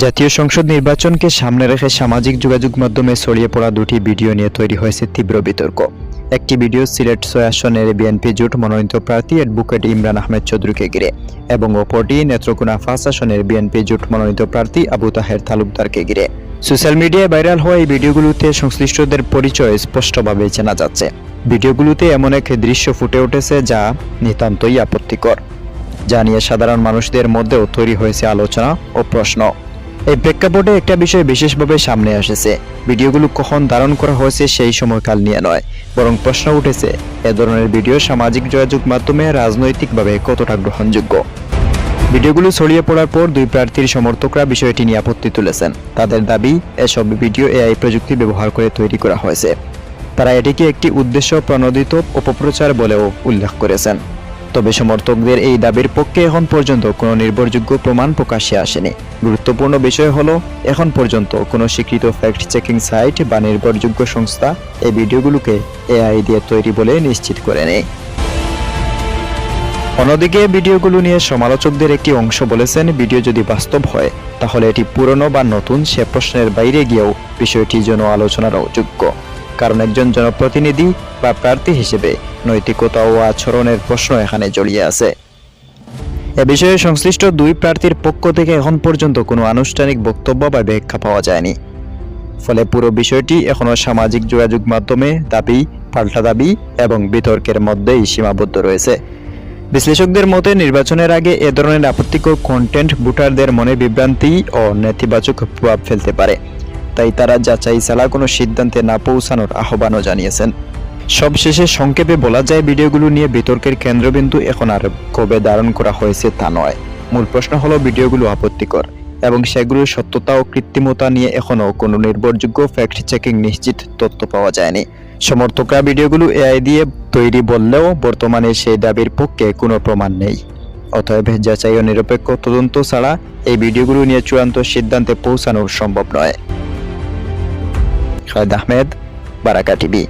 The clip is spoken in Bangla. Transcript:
জাতীয় সংসদ নির্বাচনকে সামনে রেখে সামাজিক যোগাযোগ মাধ্যমে ছড়িয়ে পড়া দুটি ভিডিও নিয়ে তৈরি হয়েছে তীব্র বিতর্ক। একটি ভিডিও সিলেট ৬ আসনের বিএনপি জোট মনোনীত প্রার্থী অ্যাডভোকেট ইমরান আহমেদ চৌধুরীকে ঘিরে এবং অপরটি নেত্রকোনা ৫ আসনের বিএনপি জোট মনোনীত প্রার্থী আবু তাহের তালুকদারকে ঘিরে। সোশ্যাল মিডিয়ায় ভাইরাল হওয়া এই ভিডিওগুলোতে সংশ্লিষ্টদের পরিচয় স্পষ্টভাবে চেনা যাচ্ছে। ভিডিওগুলোতে এমন এক দৃশ্য ফুটে উঠেছে যা নিতান্তই আপত্তিকর, যা নিয়ে সাধারণ মানুষদের মধ্যেও তৈরি হয়েছে আলোচনা ও প্রশ্ন। এই প্রেক্ষাপটে একটা বিষয় বিশেষভাবে সামনে এসেছে। ভিডিওগুলো কখন ধারণ করা হয়েছে সেই সময়কাল নিয়ে নয়, বরং প্রশ্ন উঠেছে এ ধরনের ভিডিও সামাজিক যোগাযোগ মাধ্যমে রাজনৈতিকভাবে কতটা গ্রহণযোগ্য। ভিডিওগুলো ছড়িয়ে পড়ার পর দুই প্রার্থীর সমর্থকরা বিষয়টি নিয়ে আপত্তি তুলেছেন। তাদের দাবি, এসব ভিডিও এআই প্রযুক্তি ব্যবহার করে তৈরি করা হয়েছে। তারা এটিকে একটি উদ্দেশ্য প্রণোদিত অপপ্রচার বলেও উল্লেখ করেছেন। তবে সমর্থকদের এই দাবির পক্ষে এখন পর্যন্ত কোনো নির্ভরযোগ্য প্রমাণ প্রকাশ্যে আসেনি। গুরুত্বপূর্ণ বিষয় হলো, এখন পর্যন্ত কোনো স্বীকৃত ফ্যাক্ট চেকিং সাইট বা নির্ভরযোগ্য সংস্থা এই ভিডিওগুলোকে এআই দিয়ে তৈরি বলে নিশ্চিত করেনি। অন্যদিকে ভিডিওগুলো নিয়ে সমালোচকদের একটি অংশ বলেছেন, ভিডিও যদি বাস্তব হয় তাহলে এটি পুরনো বা নতুন সে প্রশ্নের বাইরে গিয়েও বিষয়টি যেন আলোচনার যোগ্য। কারণ একজন জনপ্রতিনিধি বা প্রার্থী হিসেবে নৈতিকতা ও আচরণের প্রশ্ন এখানে জড়িয়ে আছে। এ বিষয়ে সংশ্লিষ্ট দুই প্রার্থীর পক্ষ থেকে এখন পর্যন্ত কোনো আনুষ্ঠানিক বক্তব্য বা ব্যাখ্যা পাওয়া যায়নি। ফলে পুরো বিষয়টি এখনো সামাজিক যোগাযোগ মাধ্যমে দাবি, পাল্টা দাবি এবং বিতর্কের মধ্যেই সীমাবদ্ধ রয়েছে। বিশ্লেষকদের মতে, নির্বাচনের আগে এ ধরনের আপত্তিকর কন্টেন্ট ভোটারদের মনে বিভ্রান্তি ও নেতিবাচক প্রভাব ফেলতে পারে। তাই তারা যাচাই ছাড়া কোনো সিদ্ধান্তে না পৌঁছানোর আহ্বানও জানিয়েছেন। সবশেষে সংক্ষেপে বলা যায়, ভিডিওগুলো নিয়ে বিতর্কের কেন্দ্রবিন্দু এখন আর কবে ধারণ করা হয়েছে তা নয়। মূল প্রশ্ন হলো, ভিডিওগুলো আপত্তিকর এবং সেগুলোর সত্যতা ও কৃত্রিমতা নিয়ে এখনও কোনো নির্ভরযোগ্য ফ্যাক্ট চেকিং নিশ্চিত তথ্য পাওয়া যায়নি। সমর্থকরা ভিডিওগুলো এআই দিয়ে তৈরি বললেও বর্তমানে সেই দাবির পক্ষে কোনো প্রমাণ নেই। অতএব যাচাই ও নিরপেক্ষ তদন্ত ছাড়া এই ভিডিওগুলো নিয়ে চূড়ান্ত সিদ্ধান্তে পৌঁছানো সম্ভব নয়। খালেদ আহমেদ, বারাকা টিভি।